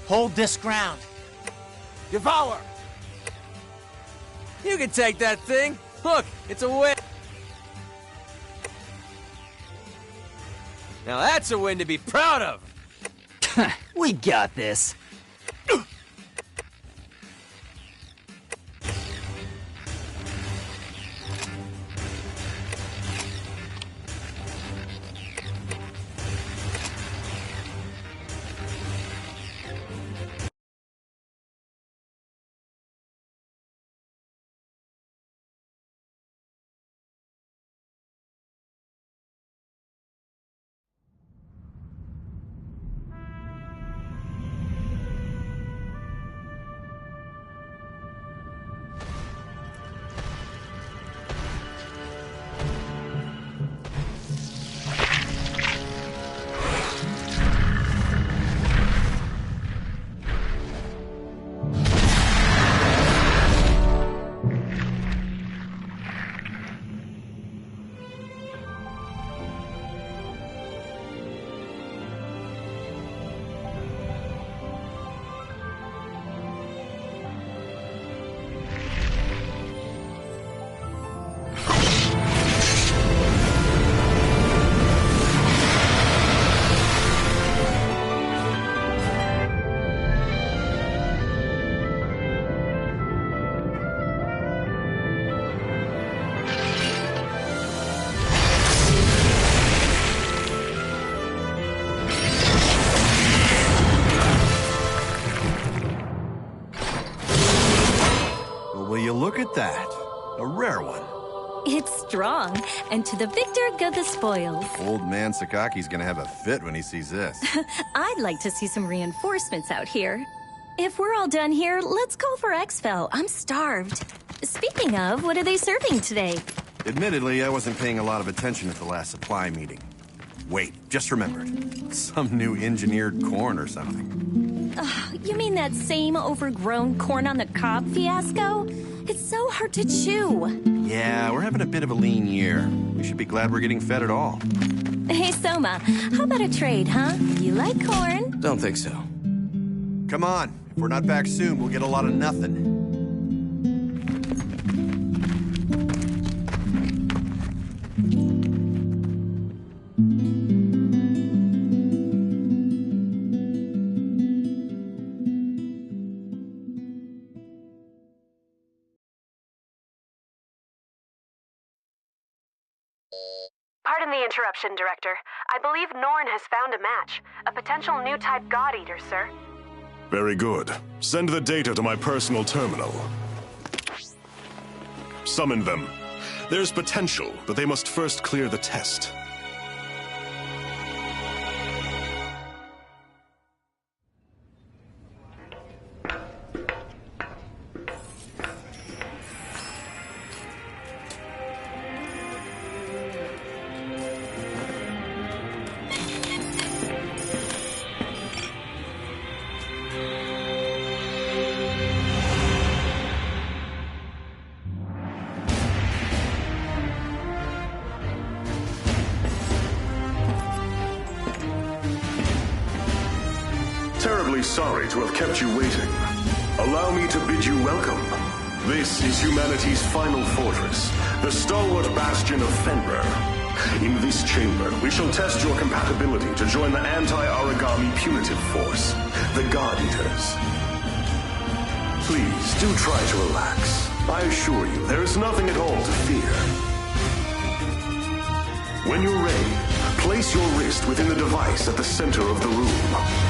Hold this ground. Devour! You can take that thing. Look, it's a win. Now that's a win to be proud of. We got this. Look at that. A rare one. It's strong, and to the victor go the spoils. Old man Sakaki's gonna have a fit when he sees this. I'd like to see some reinforcements out here. If we're all done here, let's call for Exfil. I'm starved. Speaking of, what are they serving today? Admittedly, I wasn't paying a lot of attention at the last supply meeting. Wait, just remembered. Some new engineered corn or something. You mean that same overgrown corn on the cob fiasco? It's so hard to chew. Yeah, we're having a bit of a lean year. We should be glad we're getting fed at all. Hey, Soma, how about a trade, huh? You like corn? Don't think so. Come on. If we're not back soon, we'll get a lot of nothing. Pardon the interruption, Director. I believe Norn has found a match. A potential new type God Eater, sir. Very good. Send the data to my personal terminal. Summon them. There's potential, but they must first clear the test. Terribly sorry to have kept you waiting. Allow me to bid you welcome. This is humanity's final fortress, the stalwart bastion of Fenrir. In this chamber, we shall test your compatibility to join the anti-Origami punitive force, the God Eaters. Please, do try to relax. I assure you, there is nothing at all to fear. When you're ready, place your wrist within the device at the center of the room.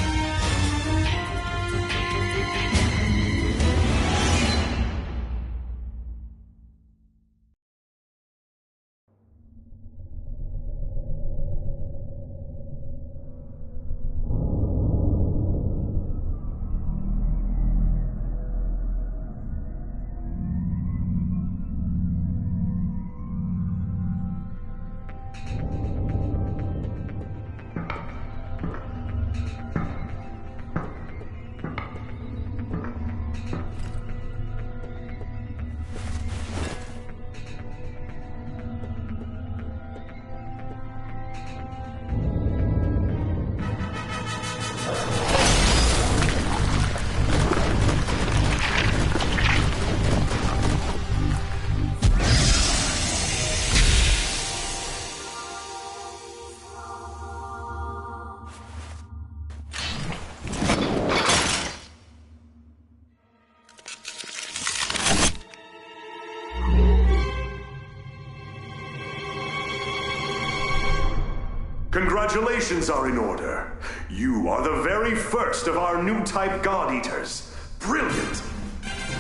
Congratulations are in order. You are the very first of our new type God Eaters. Brilliant!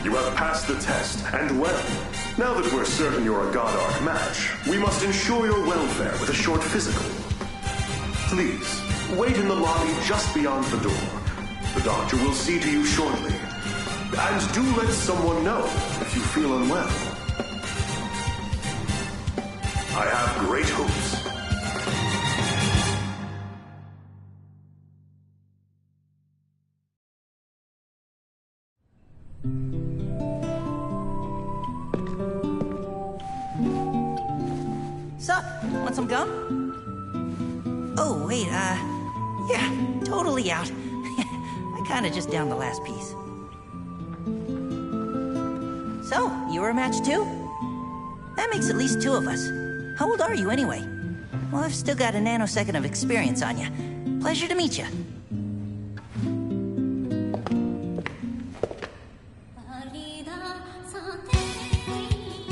You have passed the test, and well. Now that we're certain you're a God Arc match, we must ensure your welfare with a short physical. Please, wait in the lobby just beyond the door. The doctor will see to you shortly. And do let someone know if you feel unwell. I have great hopes. Sup? Want some gum? Oh, wait, yeah, totally out. I kinda just downed the last piece. So, you were a match too? That makes at least two of us. How old are you anyway? Well, I've still got a nanosecond of experience on you. Pleasure to meet you.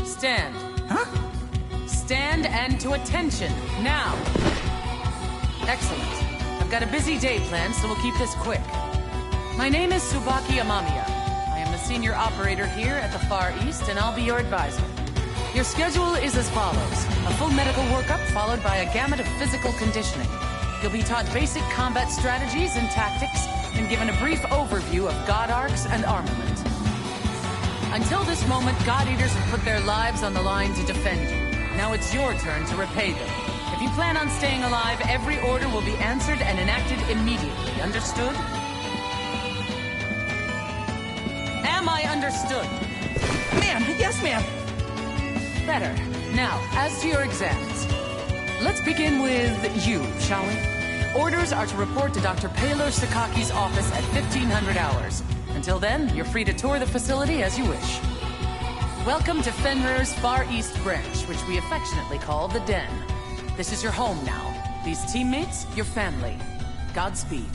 Stand. Huh? Stand and to attention, now. Excellent. I've got a busy day planned, so we'll keep this quick. My name is Tsubaki Amamiya. I am the senior operator here at the Far East, and I'll be your advisor. Your schedule is as follows. A full medical workup followed by a gamut of physical conditioning. You'll be taught basic combat strategies and tactics, and given a brief overview of God Arcs and armament. Until this moment, God Eaters have put their lives on the line to defend you. Now it's your turn to repay them. If you plan on staying alive, every order will be answered and enacted immediately. Understood? Am I understood? Ma'am, yes, ma'am. Better. Now, as to your exams. Let's begin with you, shall we? Orders are to report to Dr. Paylor Sakaki's office at 1500 hours. Until then, you're free to tour the facility as you wish. Welcome to Fenrir's Far East branch, which we affectionately call the Den. This is your home now. These teammates, your family. Godspeed.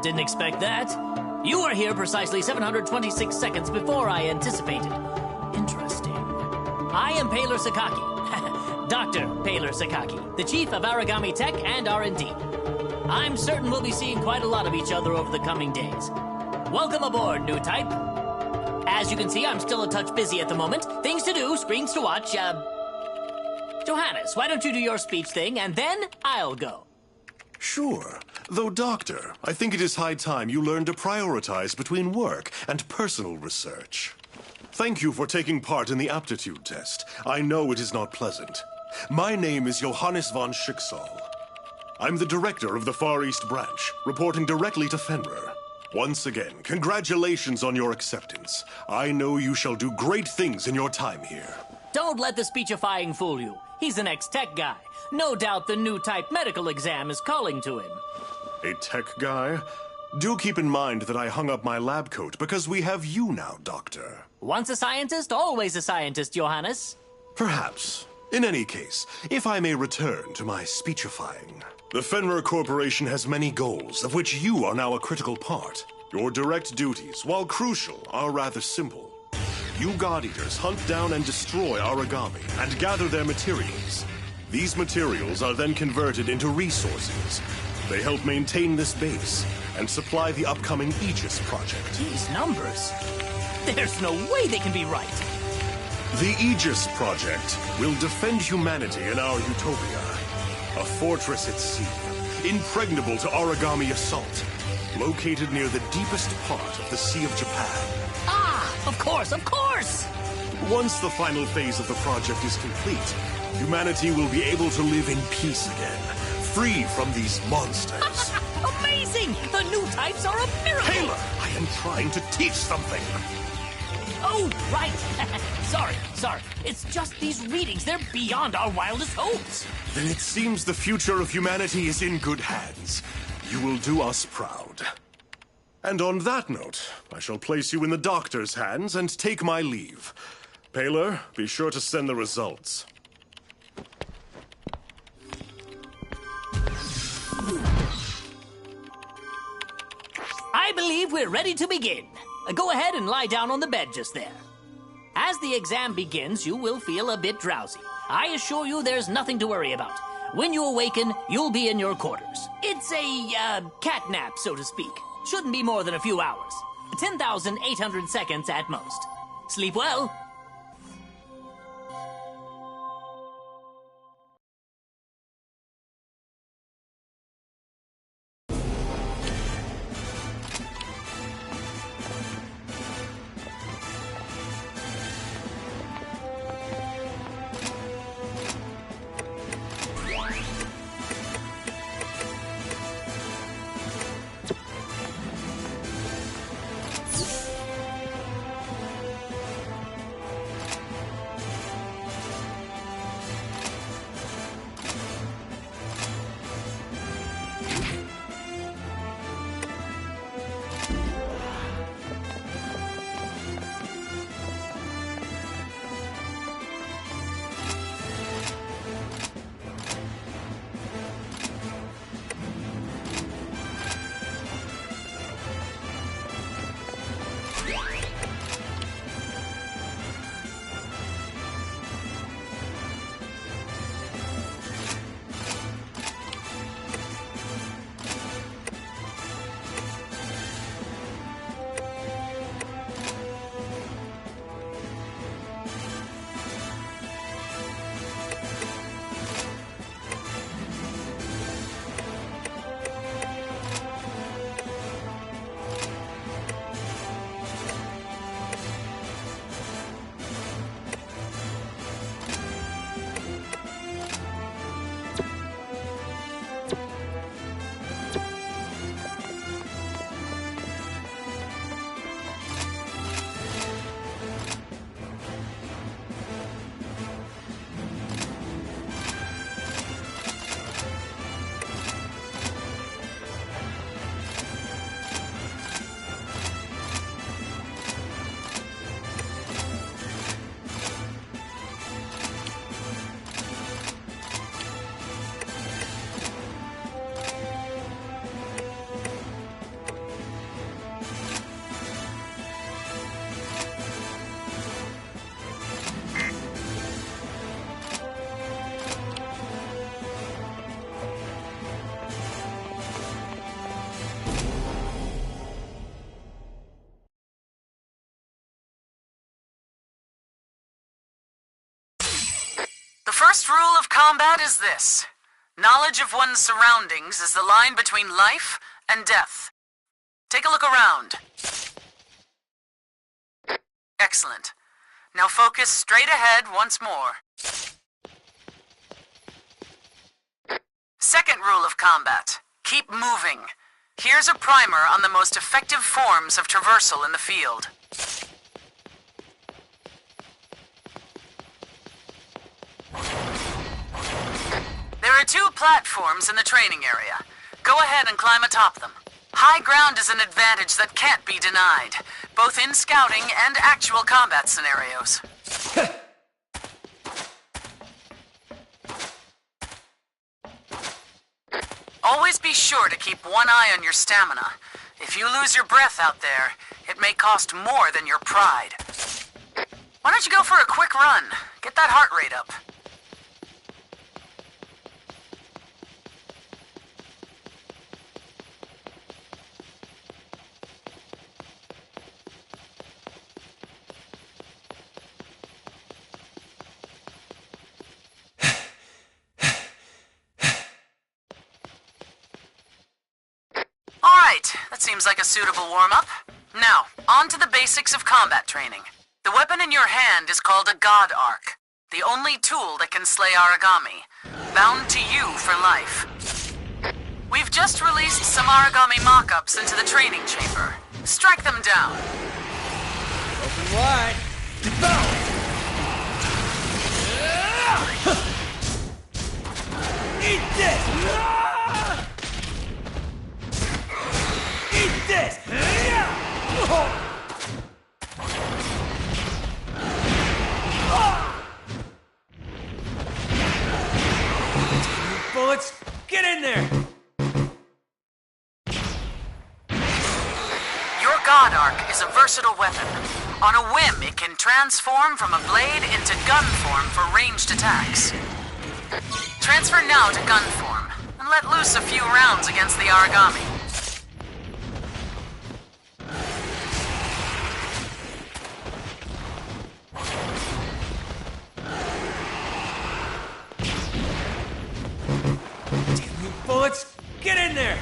Didn't expect that. You were here precisely 726 seconds before I anticipated. Interesting. I am Paler Sakaki. Dr. Paler Sakaki, the chief of Aragami Tech and R&D. I'm certain we'll be seeing quite a lot of each other over the coming days. Welcome aboard, new type. As you can see, I'm still a touch busy at the moment. Things to do, screens to watch, Johannes, why don't you do your speech thing, and then I'll go. Sure. Though, Doctor, I think it is high time you learn to prioritize between work and personal research. Thank you for taking part in the aptitude test. I know it is not pleasant. My name is Johannes von Schicksal. I'm the director of the Far East Branch, reporting directly to Fenrir. Once again, congratulations on your acceptance. I know you shall do great things in your time here. Don't let the speechifying fool you. He's an ex-tech guy. No doubt the new type medical exam is calling to him. A tech guy? Do keep in mind that I hung up my lab coat because we have you now, Doctor. Once a scientist, always a scientist, Johannes. Perhaps. In any case, if I may return to my speechifying. The Fenrir Corporation has many goals, of which you are now a critical part. Your direct duties, while crucial, are rather simple. You God Eaters hunt down and destroy Aragami and gather their materials. These materials are then converted into resources. They help maintain this base and supply the upcoming Aegis project. These numbers. There's no way they can be right. The Aegis project will defend humanity in our utopia. A fortress at sea, impregnable to Aragami assault, located near the deepest part of the Sea of Japan. Ah, of course, of course! Once the final phase of the project is complete, humanity will be able to live in peace again, free from these monsters. Amazing! The new types are a miracle! Taylor, I am trying to teach something. Oh, right. Sorry. It's just these readings. They're beyond our wildest hopes. Then it seems the future of humanity is in good hands. You will do us proud. And on that note, I shall place you in the doctor's hands and take my leave. Paler, be sure to send the results. I believe we're ready to begin. Go ahead and lie down on the bed just there. As the exam begins, you will feel a bit drowsy. I assure you there's nothing to worry about. When you awaken, you'll be in your quarters. It's a, cat nap, so to speak. Shouldn't be more than a few hours. 10,800 seconds at most. Sleep well. first rule of combat is this. Knowledge of one's surroundings is the line between life and death. Take a look around. Excellent. Now focus straight ahead once more. Second rule of combat. Keep moving. Here's a primer on the most effective forms of traversal in the field. There are 2 platforms in the training area. Go ahead and climb atop them. High ground is an advantage that can't be denied, both in scouting and actual combat scenarios. Always be sure to keep one eye on your stamina. If you lose your breath out there, it may cost more than your pride. Why don't you go for a quick run? Get that heart rate up. That seems like a suitable warm-up. Now, on to the basics of combat training. The weapon in your hand is called a God Arc, the only tool that can slay Aragami, bound to you for life. We've just released some Aragami mock-ups into the training chamber. Strike them down. Open wide. Eat this! Eat this! Bullets, get in there! Your God Arc is a versatile weapon. On a whim, it can transform from a blade into gun form for ranged attacks. Transfer now to gun form, and let loose a few rounds against the Aragami. Bullets, get in there!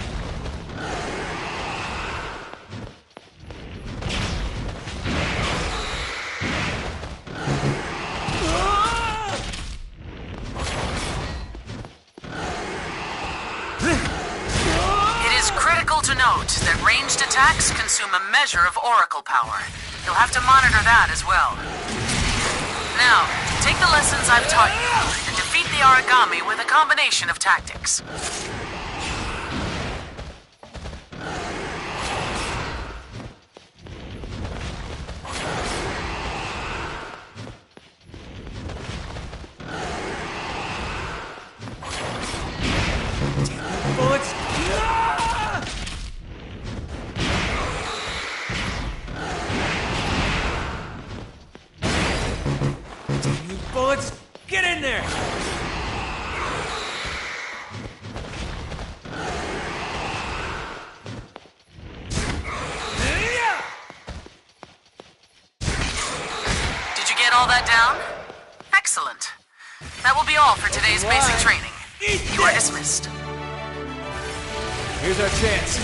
It is critical to note that ranged attacks consume a measure of oracle power. You'll have to monitor that as well. Now, take the lessons I've taught you and defeat the Aragami with a combination of tactics. Bullets! Bullets, get in there! Did you get all that down? Excellent. That will be all for today's basic training. You are dismissed. Here's our chance.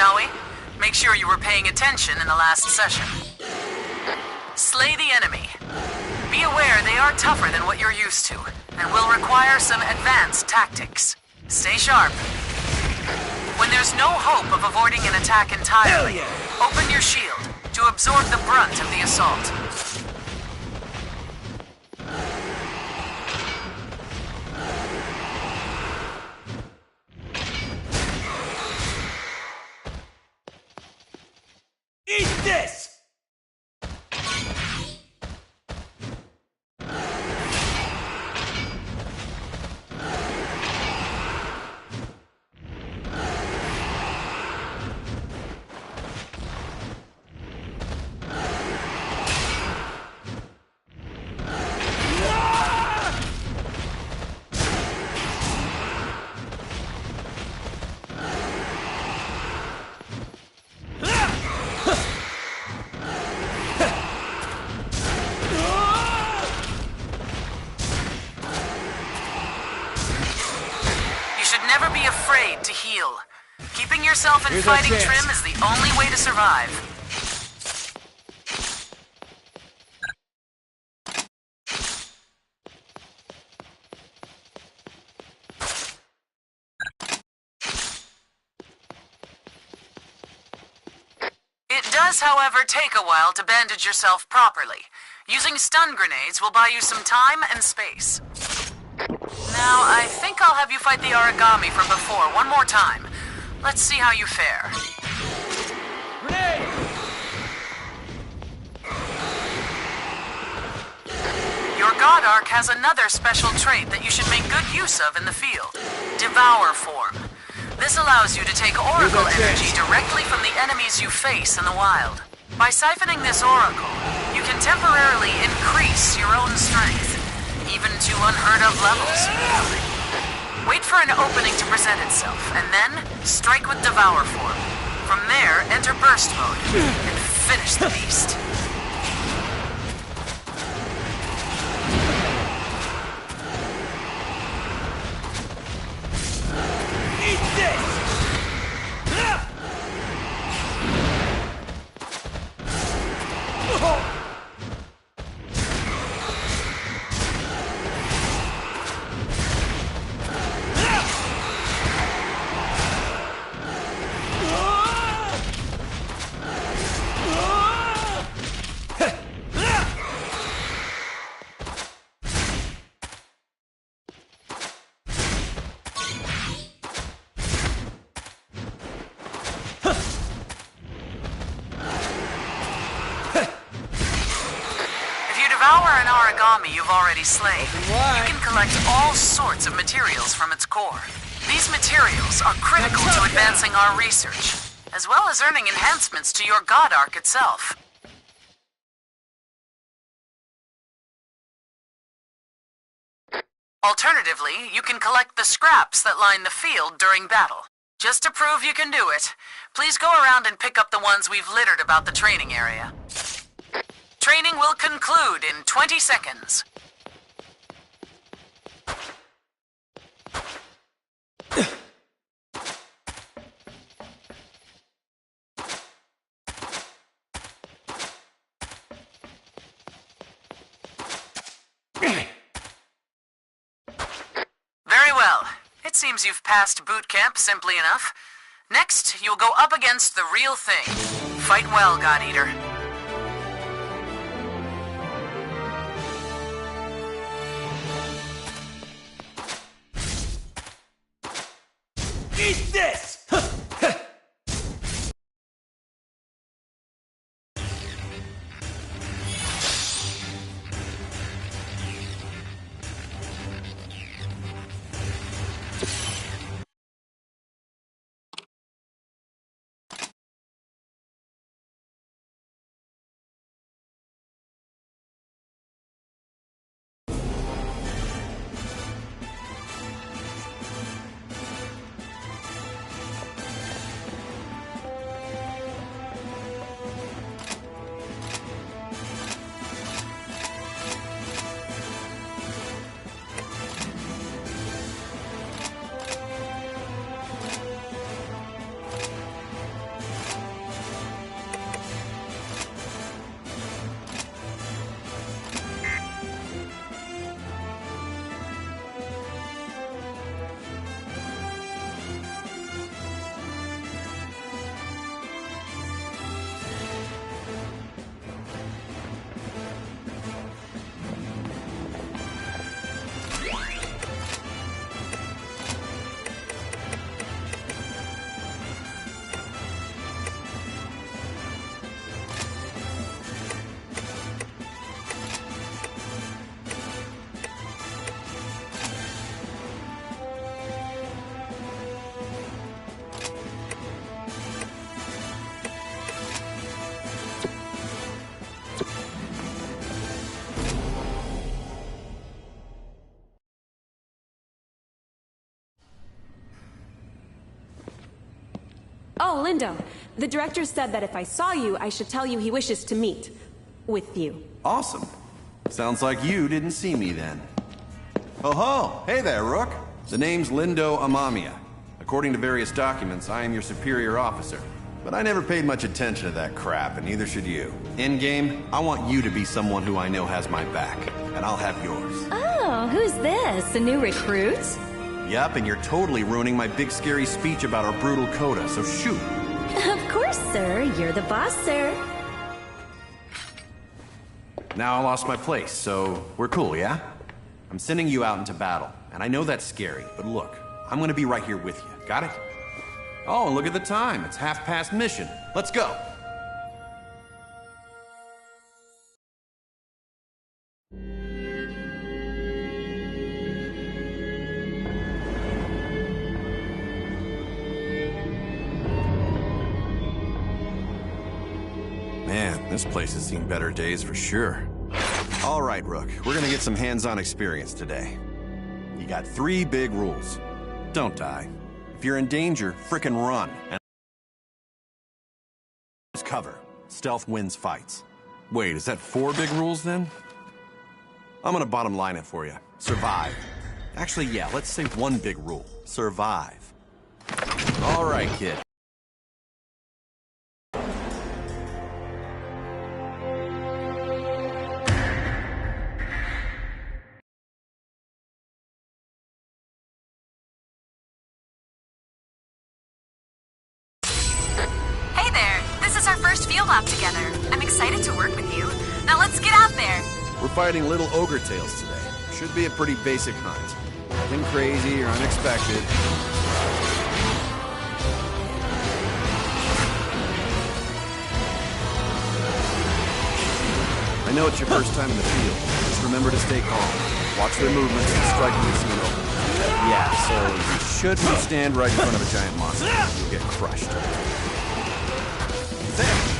shall we? Make sure you were paying attention in the last session. Slay the enemy. Be aware they are tougher than what you're used to, and will require some advanced tactics. Stay sharp. When there's no hope of avoiding an attack entirely, open your shield to absorb the brunt of the assault. Eat this! Never be afraid to heal. Keeping yourself in Here's our fighting chance. trim is the only way to survive. It does, however, take a while to bandage yourself properly. Using stun grenades will buy you some time and space. Now, I think I'll have you fight the origami from before one more time. Let's see how you fare. Grenade! Your God Arc has another special trait that you should make good use of in the field. Devour form. This allows you to take Oracle energy directly from the enemies you face in the wild. By siphoning this Oracle, you can temporarily increase your own strength, even to unheard of levels. Wait for an opening to present itself, and then strike with Devour form. From there, enter Burst mode, and finish the beast. Eat this! Devour an origami you've already slain. You can collect all sorts of materials from its core. These materials are critical to advancing our research, as well as earning enhancements to your God Arc itself. Alternatively, you can collect the scraps that line the field during battle. Just to prove you can do it, please go around and pick up the ones we've littered about the training area. Training will conclude in 20 seconds. Very well. It seems you've passed boot camp simply enough. Next, you'll go up against the real thing. Fight well, God Eater. Eat this! Lindo. The director said that if I saw you, I should tell you he wishes to meet. With you. Awesome. Sounds like you didn't see me then. Oh ho! Hey there, Rook. The name's Lindo Amamiya. According to various documents, I am your superior officer. But I never paid much attention to that crap, and neither should you. In-game, I want you to be someone who I know has my back, and I'll have yours. Oh, who's this? A new recruit? Yup, and you're totally ruining my big scary speech about our brutal coda, so shoot. Of course, sir. You're the boss, sir. Now I lost my place, so we're cool, yeah? I'm sending you out into battle, and I know that's scary, but look, I'm gonna be right here with you. Got it? Oh, and look at the time. It's 1/2 mission. Let's go. Man, this place has seen better days for sure. All right, Rook, we're gonna get some hands-on experience today. You got 3 big rules. Don't die. If you're in danger, frickin' run. And cover. Stealth wins fights. Wait, is that 4 big rules then? I'm gonna bottom line it for you. Survive. Actually, yeah, let's say 1 big rule. Survive. All right, kid. Lab together. I'm excited to work with you. Now let's get out there. We're fighting little ogre tails today. Should be a pretty basic hunt. Nothing crazy or unexpected. I know it's your first time in the field. Just remember to stay calm. Watch their movements and strike when you see an ogre. Yeah, so you shouldn't stand right in front of a giant monster. You'll get crushed. There.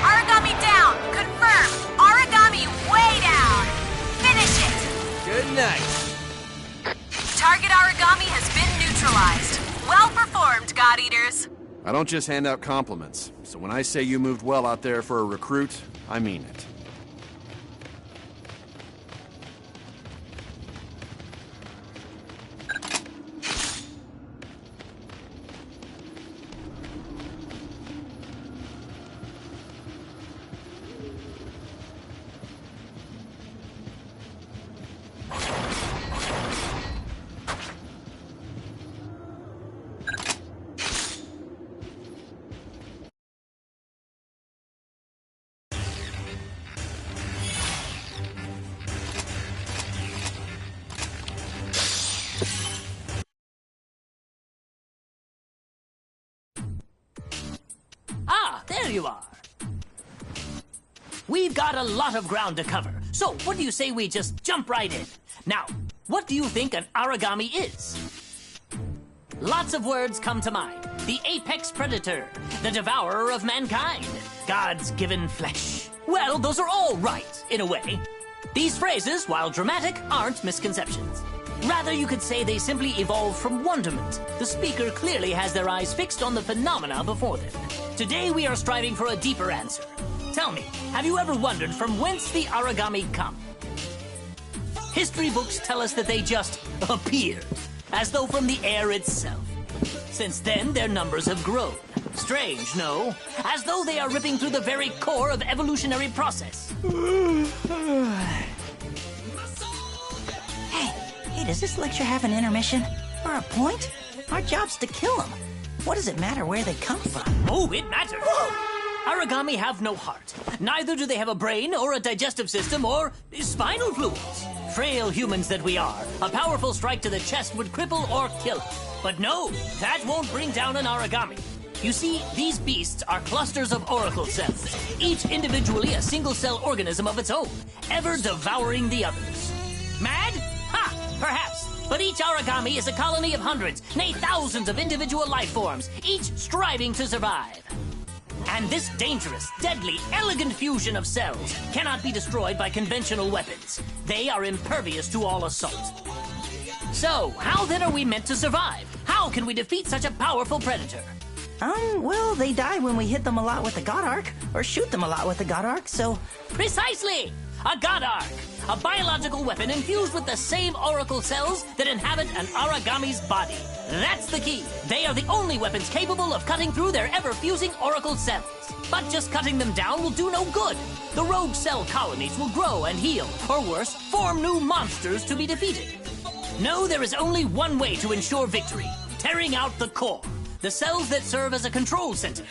Aragami down! Confirmed! Aragami way down! Finish it! Good night. Target Aragami has been neutralized. Well performed, God Eaters. I don't just hand out compliments, so when I say you moved well out there for a recruit, I mean it. There you are. We've got a lot of ground to cover, so what do you say we just jump right in? Now, what do you think an Aragami is? Lots of words come to mind. The apex predator, the devourer of mankind, God's given flesh. Well, those are all right, in a way. These phrases, while dramatic, aren't misconceptions. Rather, you could say they simply evolved from wonderment. The speaker clearly has their eyes fixed on the phenomena before them. Today, we are striving for a deeper answer. Tell me, have you ever wondered from whence the Aragami come? History books tell us that they just appear, as though from the air itself. Since then, their numbers have grown. Strange, no? As though they are ripping through the very core of evolutionary process. Hey, does this lecture have an intermission? Or a point? Our job's to kill them. What does it matter where they come from? Oh, it matters. Aragami have no heart. Neither do they have a brain or a digestive system or spinal fluids. Frail humans that we are, a powerful strike to the chest would cripple or kill us. But no, that won't bring down an Aragami. You see, these beasts are clusters of oracle cells, each individually a single-cell organism of its own, ever devouring the others. Mad? Ha! Perhaps. But each Aragami is a colony of hundreds, nay thousands of individual life forms, each striving to survive. And this dangerous, deadly, elegant fusion of cells cannot be destroyed by conventional weapons. They are impervious to all assault. So, how then are we meant to survive? How How can we defeat such a powerful predator? Well, they die when we hit them a lot with the God Arc, or shoot them a lot with the God Arc, so... Precisely! A God Arc! A biological weapon infused with the same oracle cells that inhabit an Aragami's body. That's the key. They are the only weapons capable of cutting through their ever-fusing oracle cells. But just cutting them down will do no good. The rogue cell colonies will grow and heal, or worse, form new monsters to be defeated. No, there is only one way to ensure victory. Tearing out the core. The cells that serve as a control center.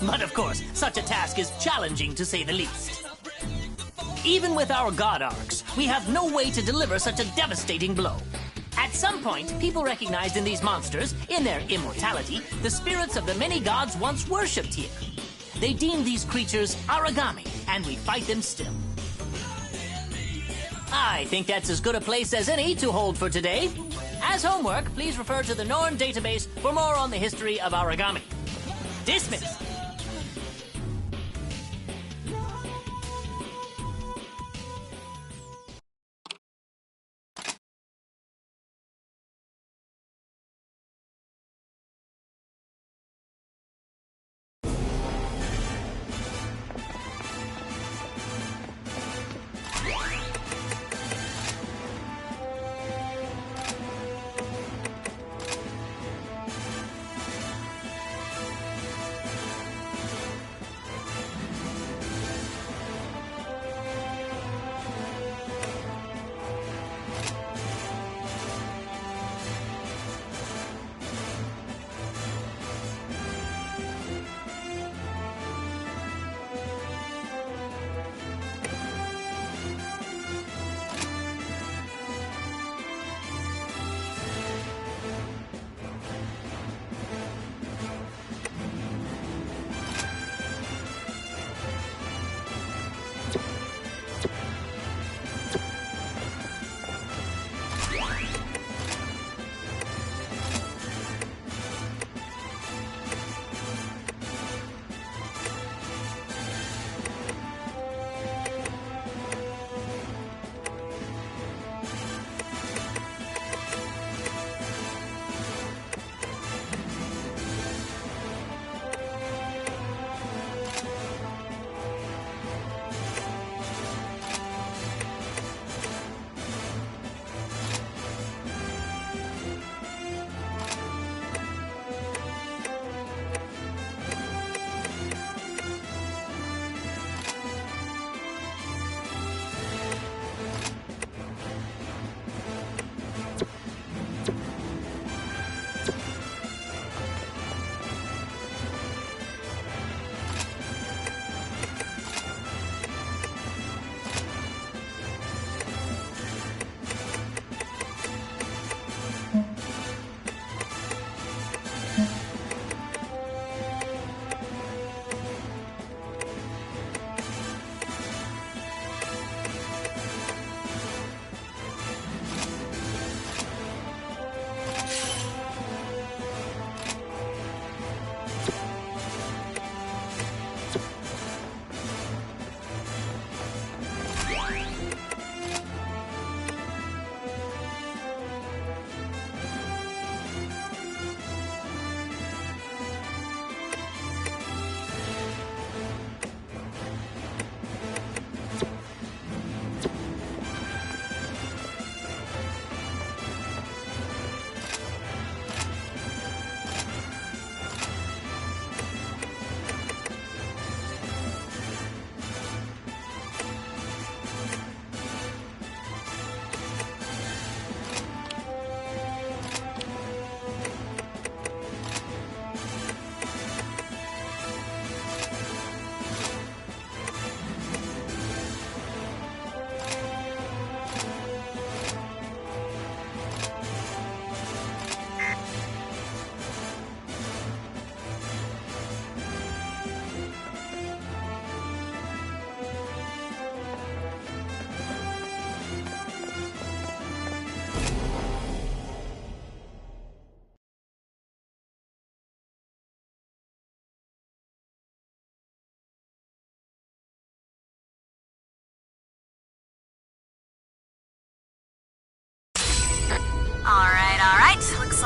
But of course, such a task is challenging to say the least. Even with our God Arcs, we have no way to deliver such a devastating blow. At some point, people recognized in these monsters, in their immortality, the spirits of the many gods once worshipped here. They deemed these creatures Aragami, and we fight them still. I think that's as good a place as any to hold for today. As homework, please refer to the Norn database for more on the history of Aragami. Dismissed.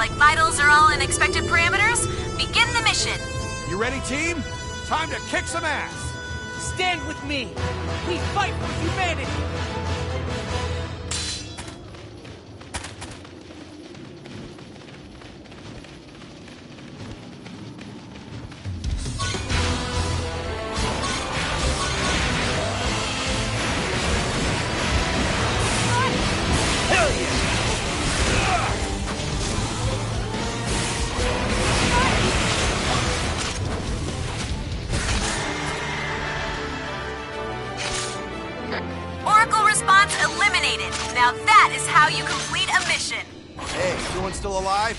like vitals are all in expected parameters. Begin the mission. You ready, team? Time to kick some ass. Stand with me. We fight for humanity. Oracle response eliminated. Now that is how you complete a mission. Hey, everyone still alive?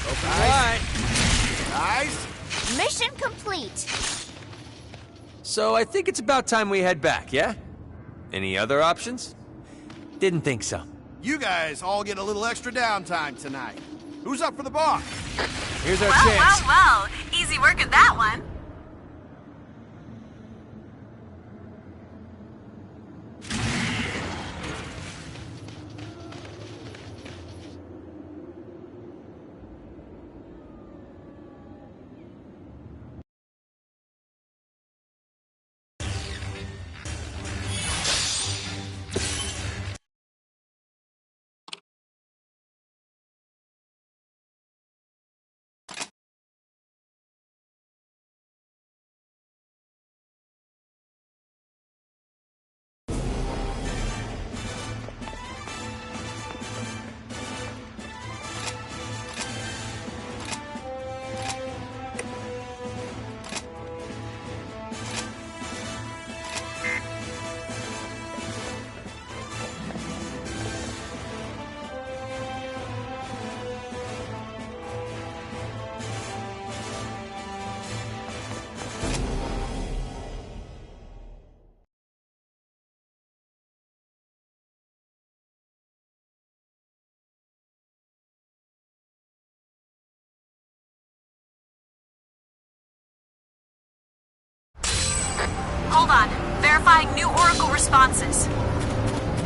Okay. Guys? Mission complete. So I think it's about time we head back, yeah? Any other options? Didn't think so. You guys all get a little extra downtime tonight. Who's up for the bar? Here's our Well, chance. well, well. Easy work at that one. Hold on. Verifying new Oracle responses.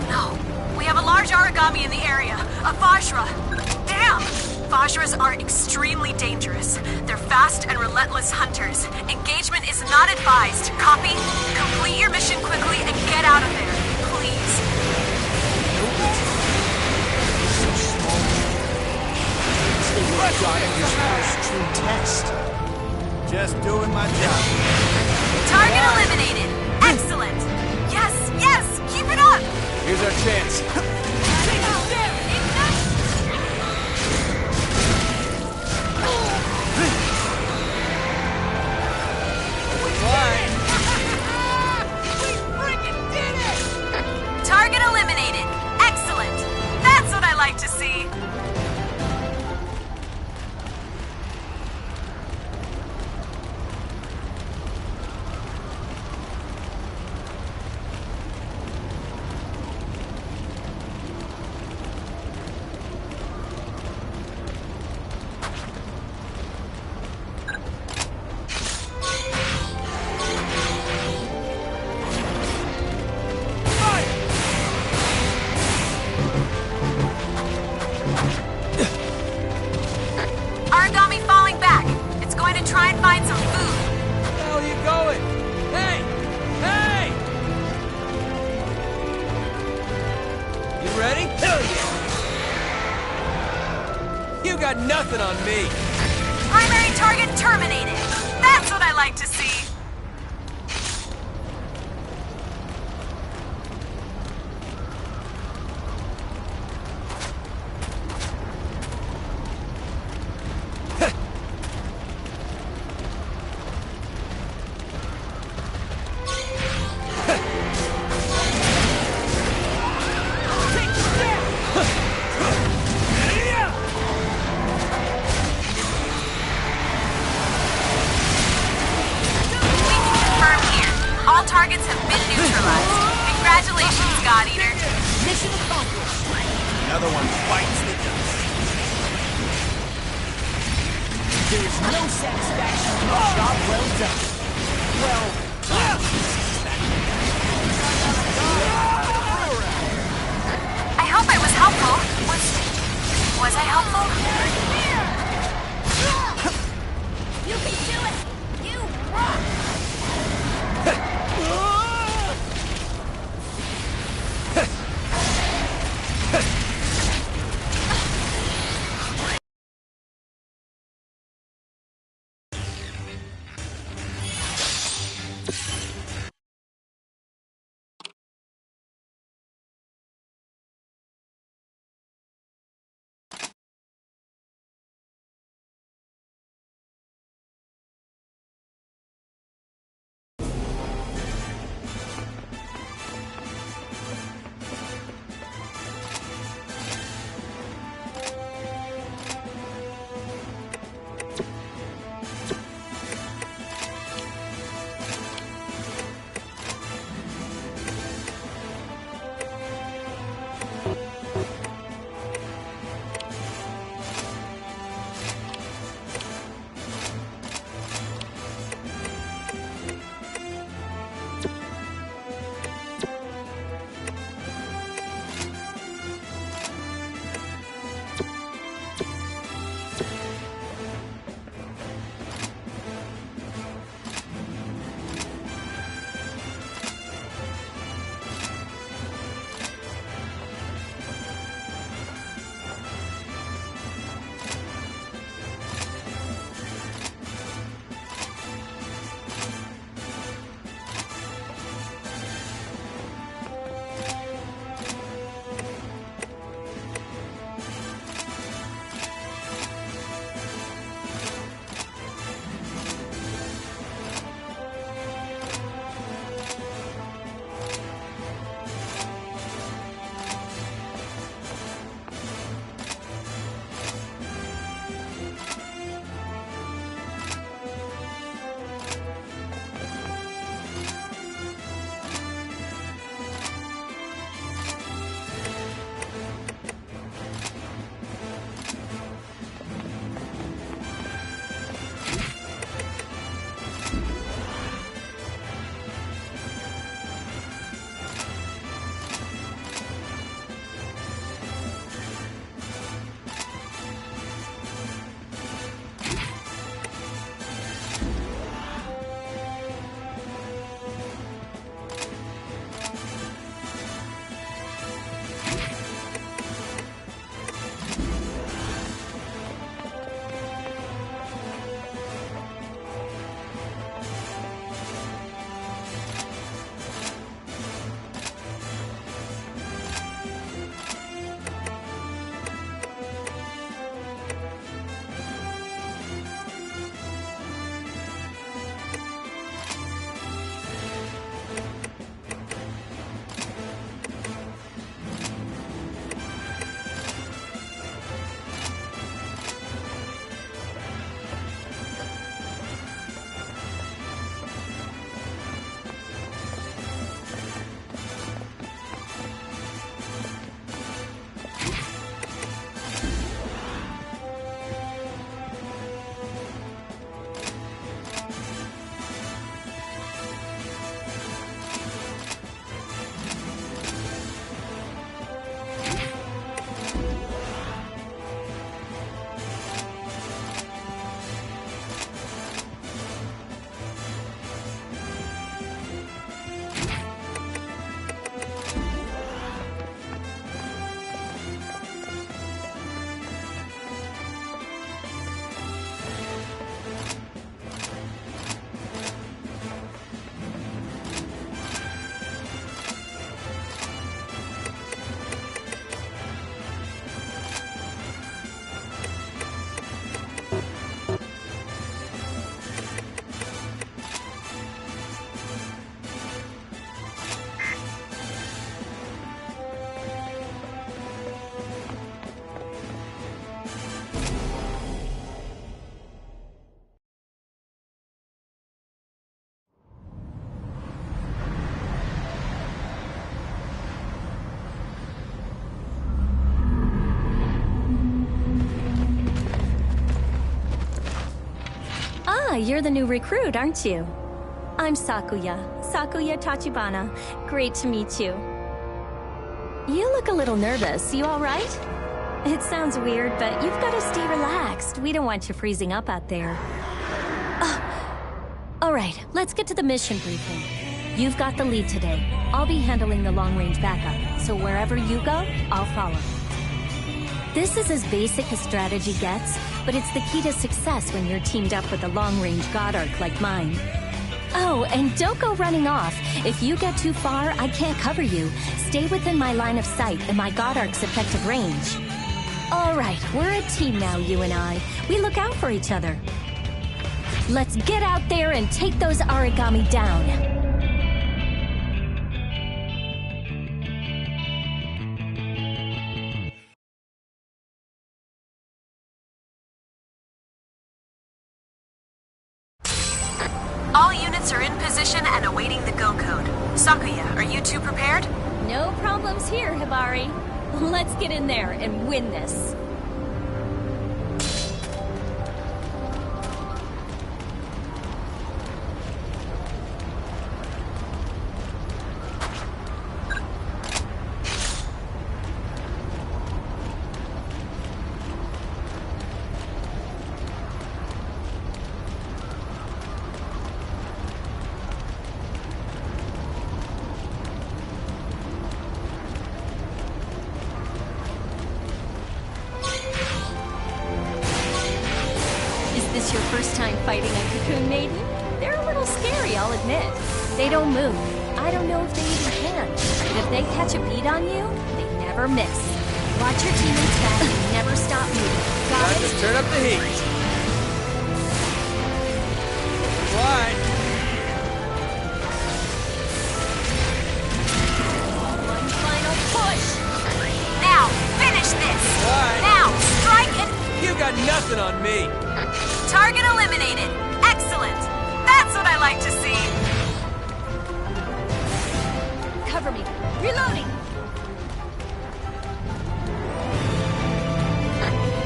No. We have a large origami in the area. A Vajra. Damn! Vajras are extremely dangerous. They're fast and relentless hunters. Engagement is not advised. Copy? Complete your mission quickly and get out of there. Please. Just doing my job. Target eliminated. Excellent. Yes, yes! Keep it up! Here's our chance. Target eliminated. Excellent. That's what I like to see. Origami falling back. It's going to try and find some food. Where the hell are you going? Hey! Hey! You ready? Hell yeah! You got nothing on me. Primary target terminated. That's what I like to see. All targets have been neutralized. Congratulations, God Eater. Mission accomplished. Another one bites the dust. There is no satisfaction in a job well done. Well, I hope I was helpful. Was I helpful? Ah, you're the new recruit, aren't you? I'm Sakuya. Sakuya Tachibana. Great to meet you. You look a little nervous. You all right? It sounds weird, but you've got to stay relaxed. We don't want you freezing up out there. All right, let's get to the mission briefing. You've got the lead today. I'll be handling the long-range backup, so wherever you go, I'll follow. This is as basic a strategy gets, but it's the key to success when you're teamed up with a long-range God Arc like mine. Oh, and don't go running off. If you get too far, I can't cover you. Stay within my line of sight and my God Arc's effective range. All right, we're a team now, you and I. We look out for each other. Let's get out there and take those Aragami down. All units are in position and awaiting the go code. Sakuya, are you two prepared? No problems here, Hibari. Let's get in there and win this. Your first time fighting a Cocoon Maiden? They're a little scary, I'll admit. They don't move. I don't know if they even can. But if they catch a beat on you, they never miss. Watch your teammates back and never stop moving. Got it? Just turn up the heat. Wide. One final push. Now, finish this. Wide. Now, strike and... You got nothing on me. Target eliminated. Excellent. That's what I like to see. Cover me. Reloading.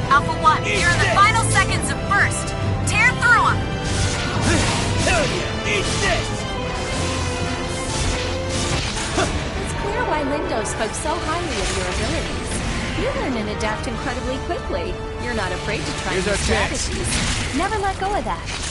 Alpha 1, here are the final seconds of burst. Tear through them. Hell yeah, eat this! It's clear why Lindo spoke so highly of your abilities. You learn and adapt incredibly quickly. You're not afraid to try Here's new our chance. strategies. Never let go of that.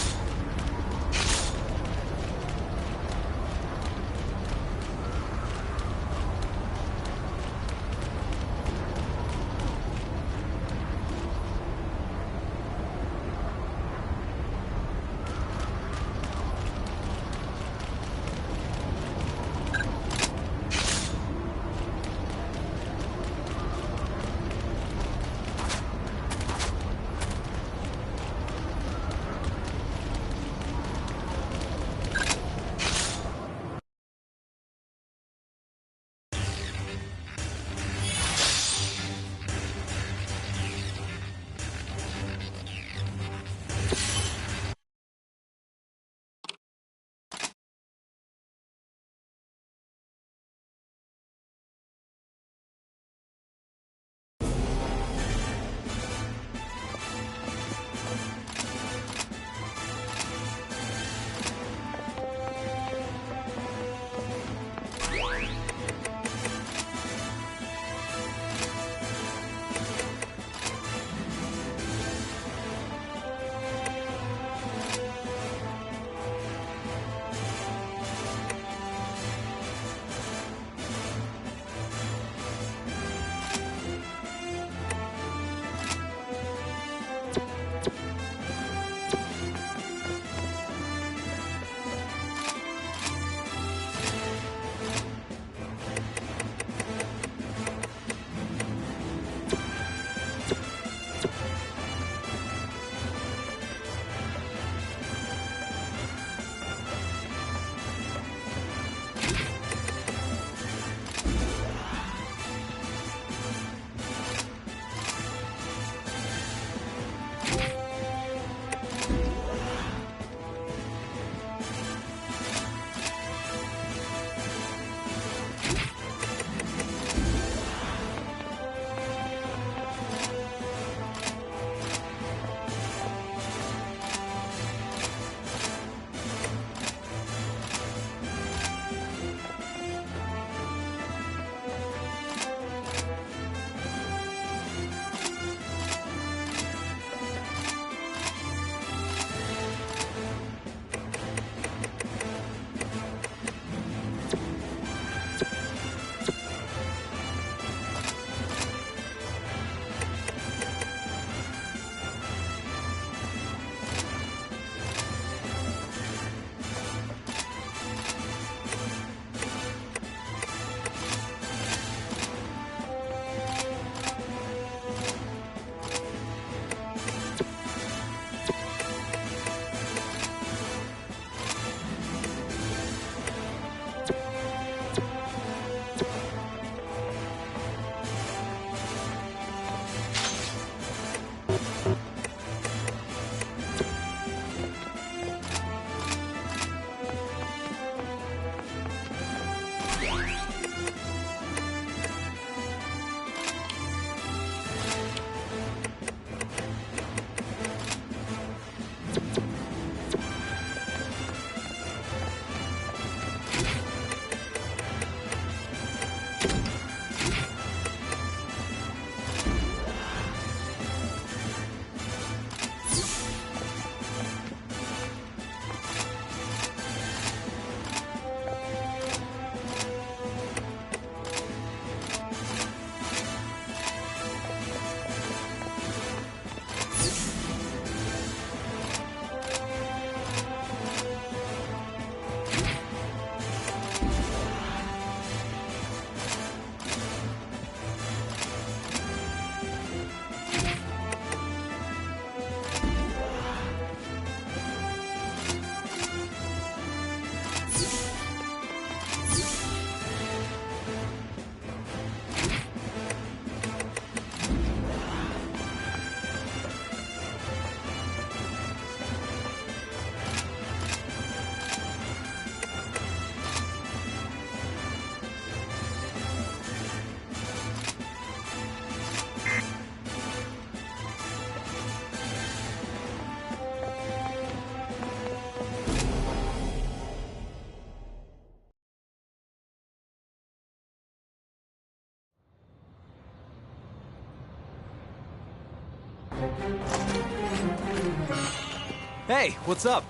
Hey, what's up?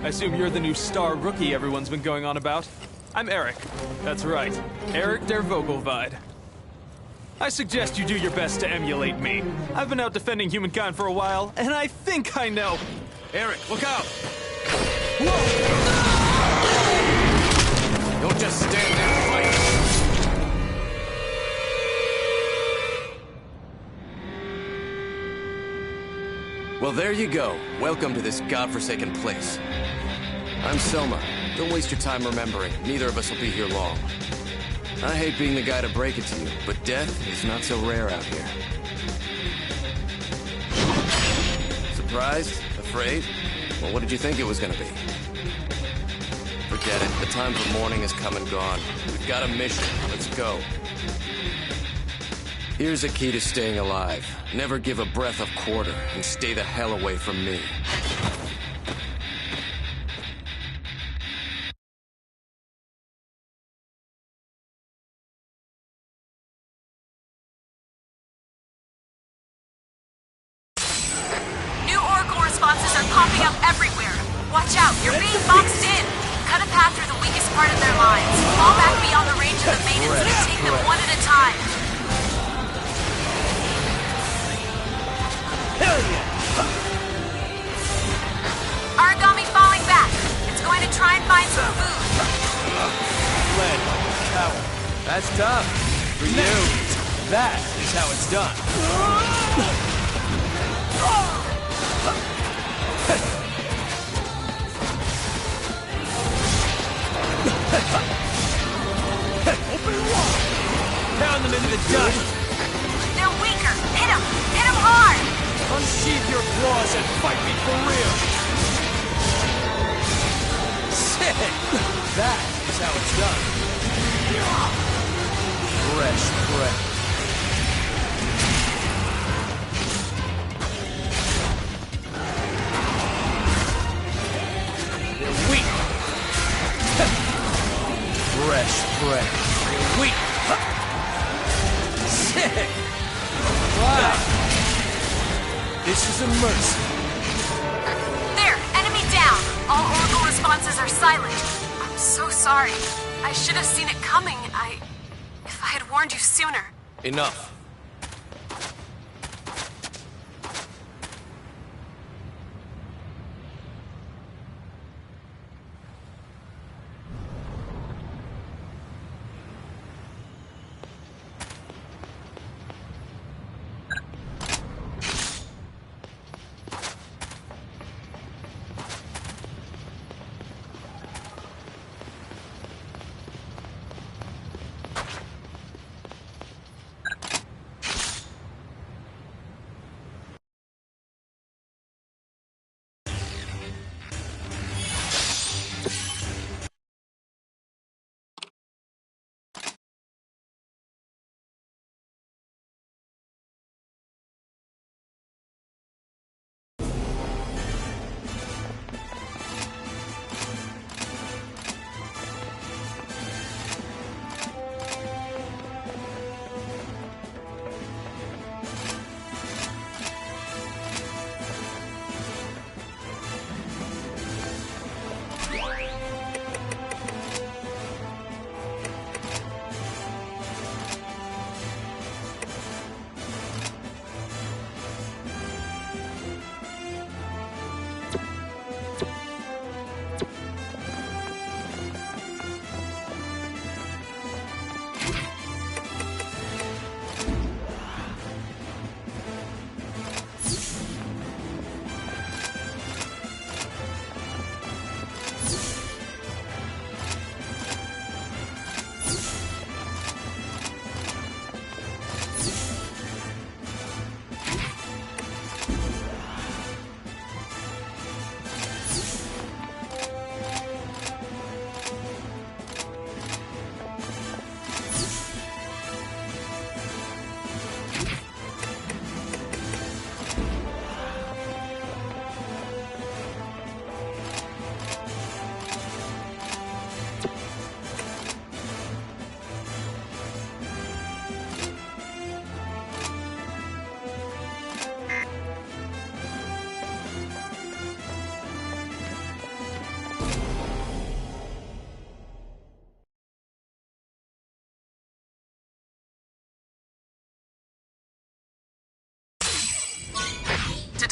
I assume you're the new star rookie everyone's been going on about. I'm Eric. That's right, Eric der Vogelweide. I suggest you do your best to emulate me. I've been out defending humankind for a while, and I think I know. Eric, look out! Whoa! Don't just stand there and fight. Well, there you go. Welcome to this godforsaken place. I'm Selma. Don't waste your time remembering. Neither of us will be here long. I hate being the guy to break it to you, but death is not so rare out here. Surprised? Afraid? Well, what did you think it was gonna be? Forget it. The time for mourning has come and gone. We've got a mission. Let's go. Here's a key to staying alive. Never give a breath of quarter, and stay the hell away from me. New Oracle responses are popping up everywhere. Watch out, you're being boxed in. Cut a path through the weakest part of their lines. Fall back beyond the range of the maidens and take them one at a time. Hell yeah! Origami falling back. It's going to try and find some food. Fled. Coward. That's tough. For you. That is how it's done. Open wide! Pound them into the dust. They're weaker. Hit them. Hit them hard. Unsheath your claws and fight me for real. Sick. That is how it's done. Fresh breath. They're weak. Fresh breath. They're weak. Sick. Wow. This is a mercy. There, enemy down. All Oracle responses are silent. I'm so sorry. I should have seen it coming. If I had warned you sooner. Enough.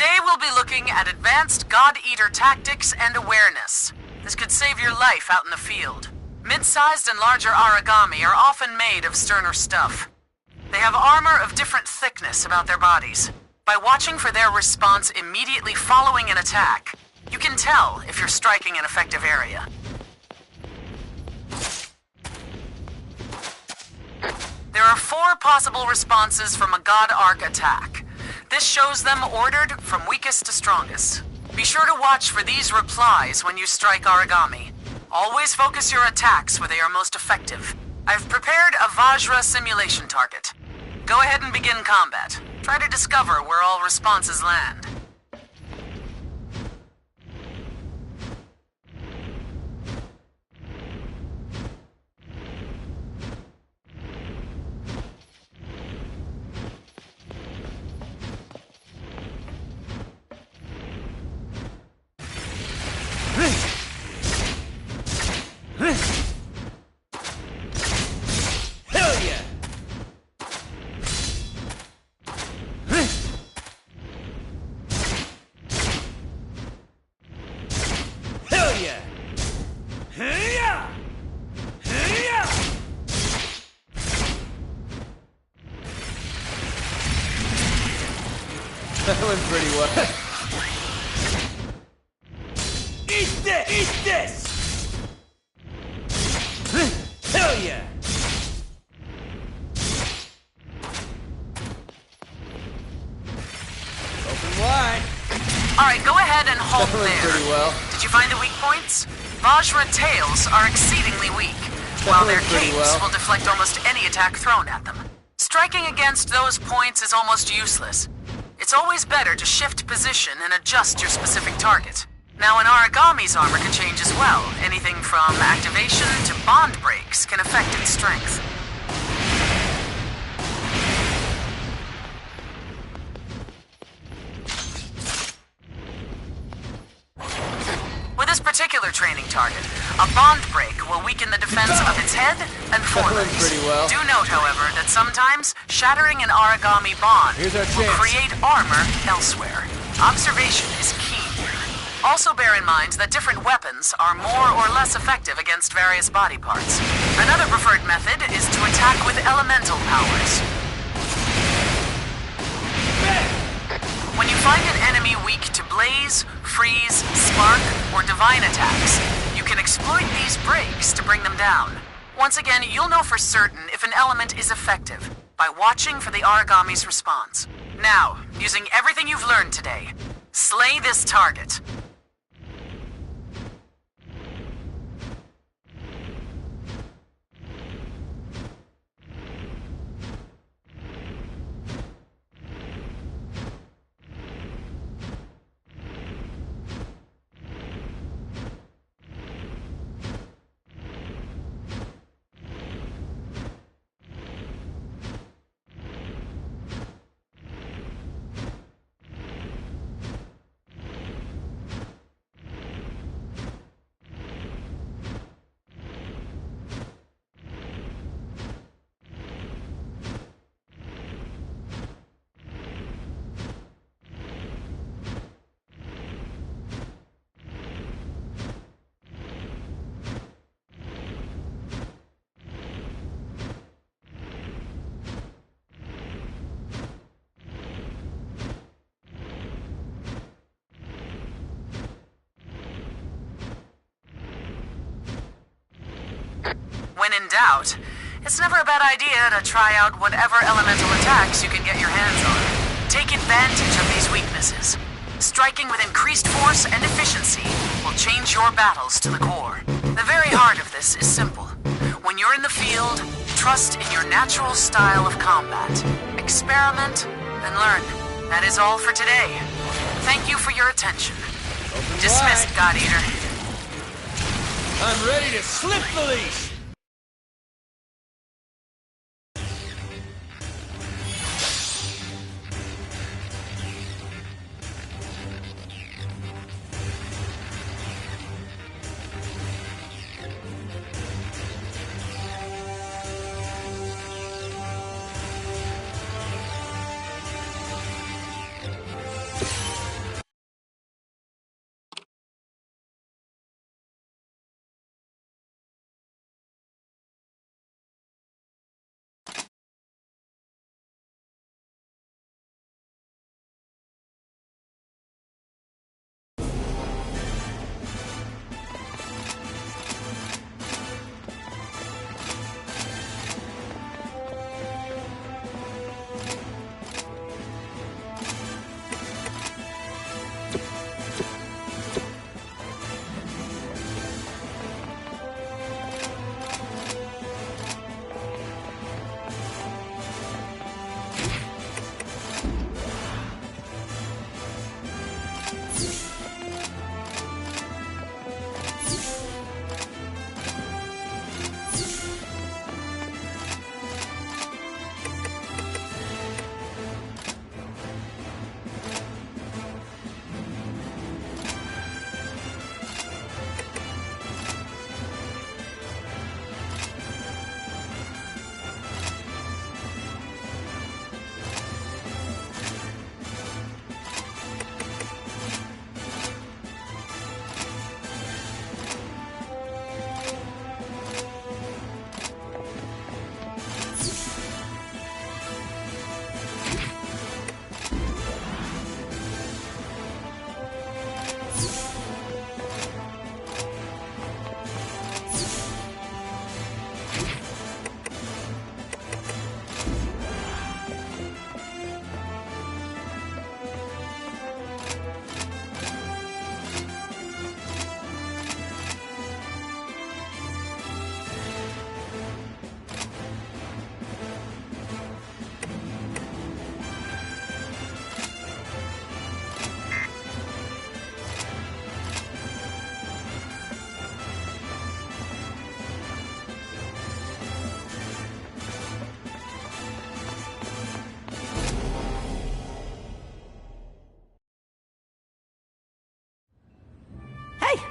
Today we'll be looking at advanced God Eater tactics and awareness. This could save your life out in the field. Mid-sized and larger Aragami are often made of sterner stuff. They have armor of different thickness about their bodies. By watching for their response immediately following an attack, you can tell if you're striking an effective area. There are 4 possible responses from a God Arc attack. This shows them ordered from weakest to strongest. Be sure to watch for these replies when you strike Aragami. Always focus your attacks where they are most effective. I've prepared a Vajra simulation target. Go ahead and begin combat. Try to discover where all responses land. Hell yeah! Hell yeah! Hey-ya! Hey-ya! That went pretty well. Eat this! Eat this! Hell yeah! Open wide. Alright, go ahead and hold That went there. pretty well. Did you find the weak points? Vajra tails are exceedingly weak, while their went pretty capes well. will deflect almost any attack thrown at them. Striking against those points is almost useless. It's always better to shift position and adjust your specific target. Now, an Aragami's armor can change as well. Anything from activation to bond breaks can affect its strength. With this particular training target, a bond break will weaken the defense of its head and That went forelegs. pretty well. Do note, however, that sometimes shattering an Aragami bond Here's our will chance. create armor elsewhere. Observation is key here. Also bear in mind that different weapons are more or less effective against various body parts. Another preferred method is to attack with elemental powers. When you find an enemy weak to blaze, freeze, spark, or divine attacks, you can exploit these breaks to bring them down. Once again, you'll know for certain if an element is effective by watching for the Aragami's response. Now, using everything you've learned today, slay this target. When in doubt, it's never a bad idea to try out whatever elemental attacks you can get your hands on. Take advantage of these weaknesses. Striking with increased force and efficiency will change your battles to the core. The very heart of this is simple. When you're in the field, trust in your natural style of combat. Experiment and learn. That is all for today. Thank you for your attention. Dismissed, God Eater. I'm ready to slip the leash!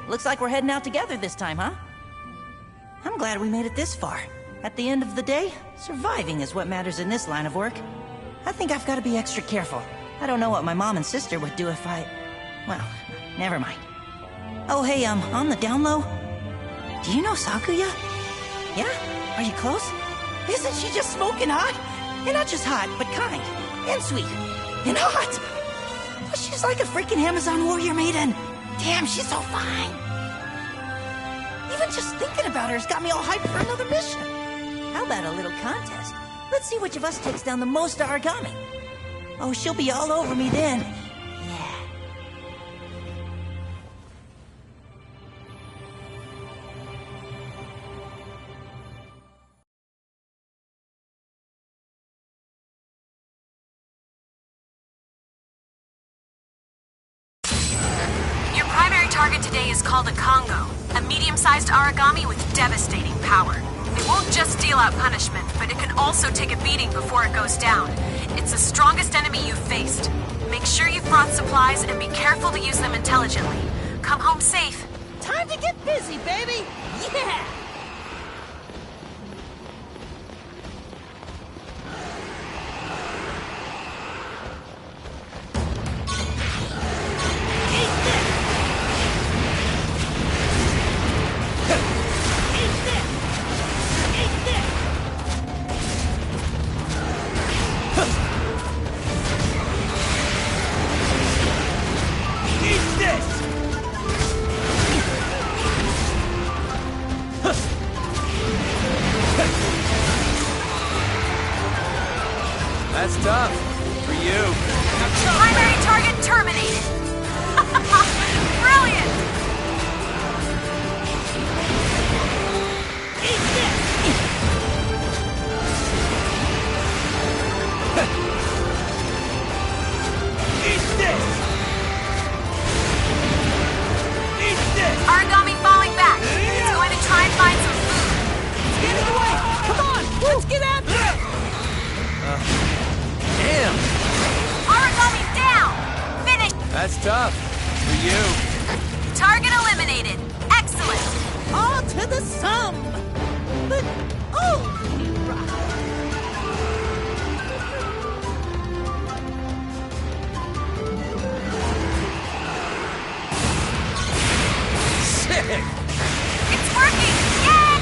looks like we're heading out together this time, huh? I'm glad we made it this far. At the end of the day, surviving is what matters in this line of work. I think I've got to be extra careful. I don't know what my mom and sister would do if I... Well, never mind. Oh, hey, on the down low, do you know Sakuya? Yeah? Are you close? Isn't she just smoking hot? And not just hot, but kind. And sweet. And hot! She's like a freaking Amazon warrior maiden. Damn, she's so fine. Even just thinking about her has got me all hyped for another mission. How about a little contest? Let's see which of us takes down the most origami. Oh, she'll be all over me then. Yeah. Your primary target today is called a Kongo, a medium-sized origami with devastating power. It won't just deal out punishment, but it can also take a beating before it goes down. It's the strongest enemy you've faced. Make sure you've brought supplies and be careful to use them intelligently. Come home safe. Time to get busy, baby! Yeah! That's tough. For you. Primary target terminated. Brilliant! Eat this! Eat this! Eat this! Origami falling back. It's going to try and find some food. It's getting away! Come on! Let's get after it! Damn! Origami down! Finish! That's tough. For you. Target eliminated. Excellent! All to the sum! But, oh! Sick! It's working! Yay!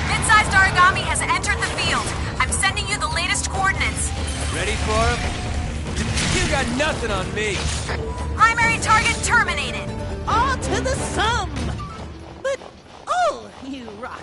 Mid-sized origami has entered the field. I'm sending you the latest coordinates. Ready for him? You got nothing on me. Primary target terminated. All to the sum! But, oh, you rock!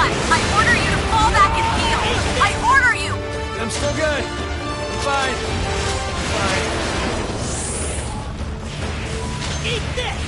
1, I order you to fall back and heal. I order you! I'm still good. I'm fine. Eat this!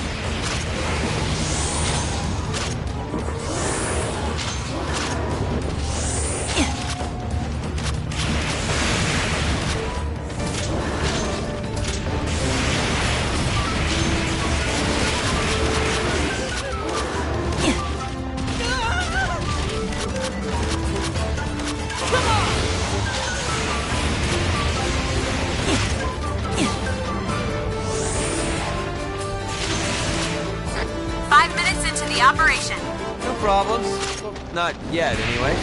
5 minutes into the operation. No problems. Well, not yet, anyway.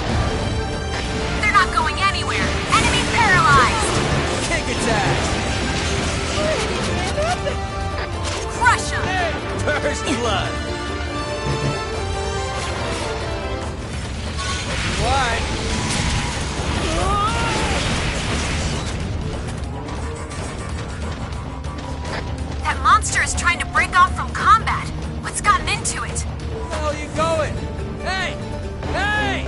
They're not going anywhere. Enemy paralyzed. Kick its ass! Crush them. First blood! Why? That monster is trying to break off from combat. What's gotten into it? Where the hell are you going? Hey! Hey!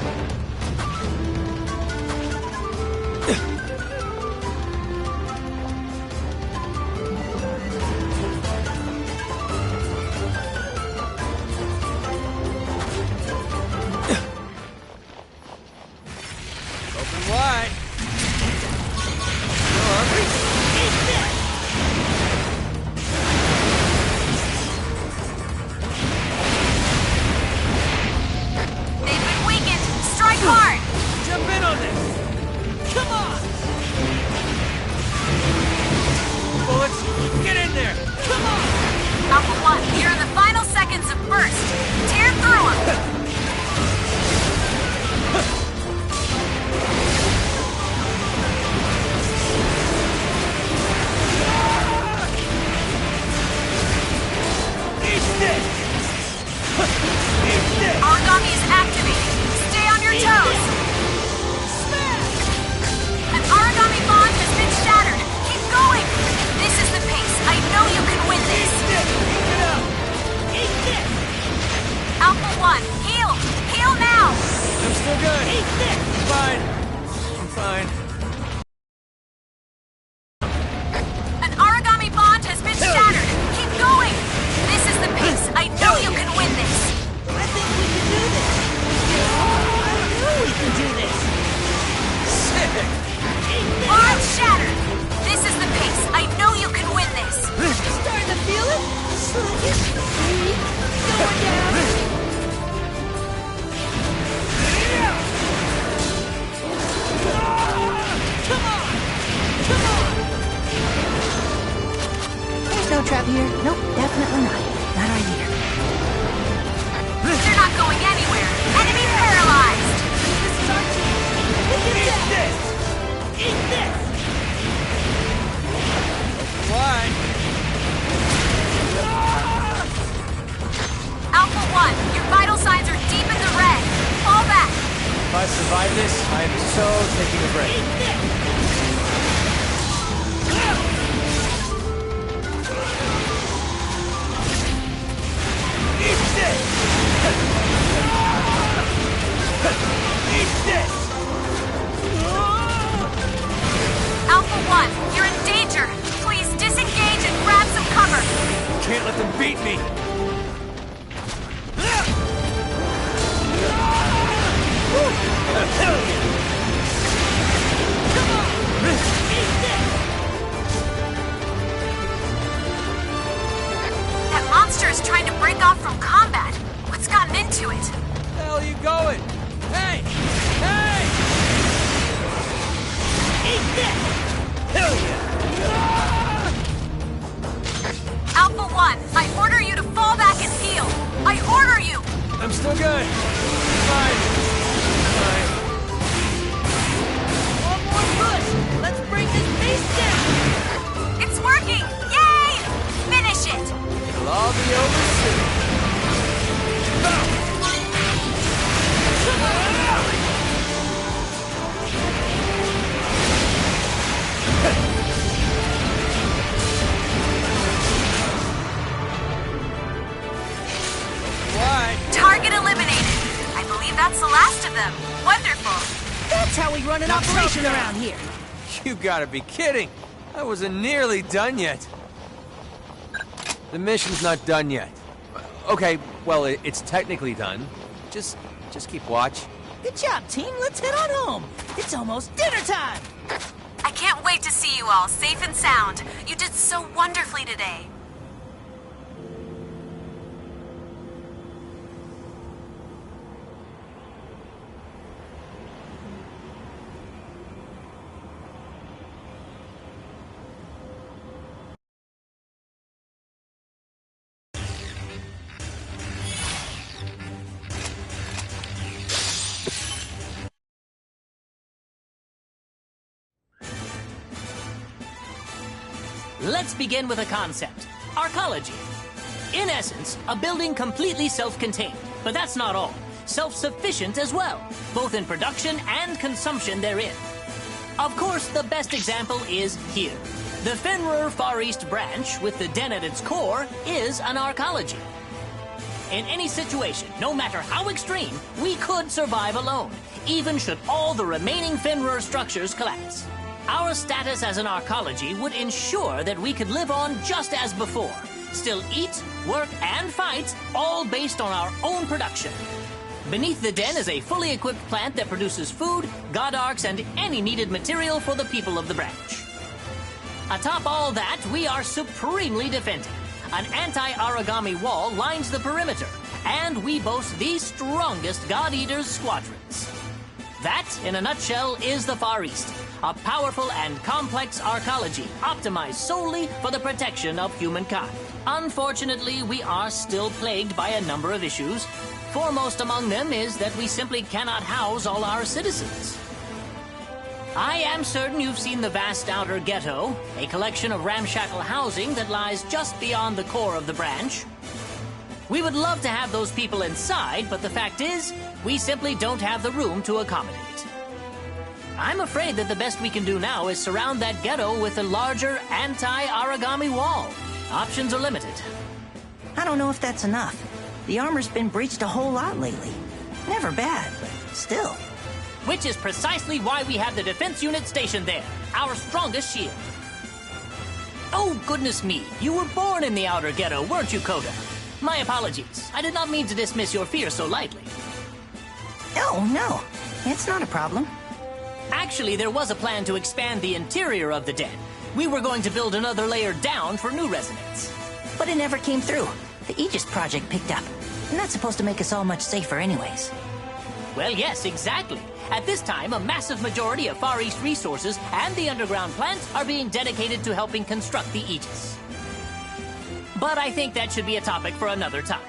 Open wide. Still hungry? They've been weakened. Strike hard. Jump in on this! Come on! Bullets, get in there! Come on! Alpha 1, you're in the final seconds of burst. Tear through them. Origami is activated. Stay on your toes. An origami bond has been shattered. Keep going. This is the pace. I know you can win this. Alpha 1, heal. Heal now. I'm still good. Fine. I'm fine. An origami bond has been shattered. Keep going. This is the pace. I know you can win this. I think we can do this! I know we can do this! Sick! Bond shattered. This is the pace. I know you can win this. Starting to feel it? Sluggish, weak, going down. Come on! Come on! There's no trap here. Nope, definitely not. Not our year. They're not going anywhere. Enemy paralyzed. This is our chance. We can do this! Eat this! Why? Alpha 1, your vital signs are deep in the red. Fall back. If I survive this, I am so taking a break. Eat this! Alpha 1, you're in danger. Please disengage and grab some cover. Can't let them beat me! That monster is trying to break off from combat. What's gotten into it? Where the hell are you going? Hey! Hey! Eat this! Hell yeah! Alpha 1, I order you to fall back and heal. I order you. I'm still good. Fine. Fine. One more push! Let's bring this pace down! It's working. Yay! Finish it. It'll all be over soon. Come of them. Wonderful. That's how we run an operation around here. You gotta be kidding! I wasn't nearly done yet. The mission's not done yet. Okay, well, it's technically done. Just keep watch. Good job, team. Let's head on home. It's almost dinner time. I can't wait to see you all safe and sound. You did so wonderfully today. Let's begin with a concept. Arcology. In essence, a building completely self-contained. But that's not all. Self-sufficient as well, both in production and consumption therein. Of course, the best example is here. The Fenrir Far East branch, with the den at its core, is an arcology. In any situation, no matter how extreme, we could survive alone, even should all the remaining Fenrir structures collapse. Our status as an arcology would ensure that we could live on just as before. Still eat, work, and fight, all based on our own production. Beneath the den is a fully equipped plant that produces food, god arcs, and any needed material for the people of the branch. Atop all that, we are supremely defended. An anti-origami wall lines the perimeter, and we boast the strongest God Eaters squadrons. That, in a nutshell, is the Far East. A powerful and complex arcology optimized solely for the protection of humankind. Unfortunately, we are still plagued by a number of issues. Foremost among them is that we simply cannot house all our citizens. I am certain you've seen the vast outer ghetto, a collection of ramshackle housing that lies just beyond the core of the branch. We would love to have those people inside, but the fact is, we simply don't have the room to accommodate. I'm afraid that the best we can do now is surround that ghetto with a larger anti-origami wall. Options are limited. I don't know if that's enough. The armor's been breached a whole lot lately. Never bad, but still. Which is precisely why we have the defense unit stationed there, our strongest shield. Oh, goodness me, you were born in the outer ghetto, weren't you, Coda? My apologies. I did not mean to dismiss your fear so lightly. Oh, no. It's not a problem. Actually, there was a plan to expand the interior of the den. We were going to build another layer down for new residents. But it never came through. The Aegis project picked up. And that's supposed to make us all much safer anyways. Well, yes, exactly. At this time, a massive majority of Far East resources and the underground plant are being dedicated to helping construct the Aegis. But I think that should be a topic for another time.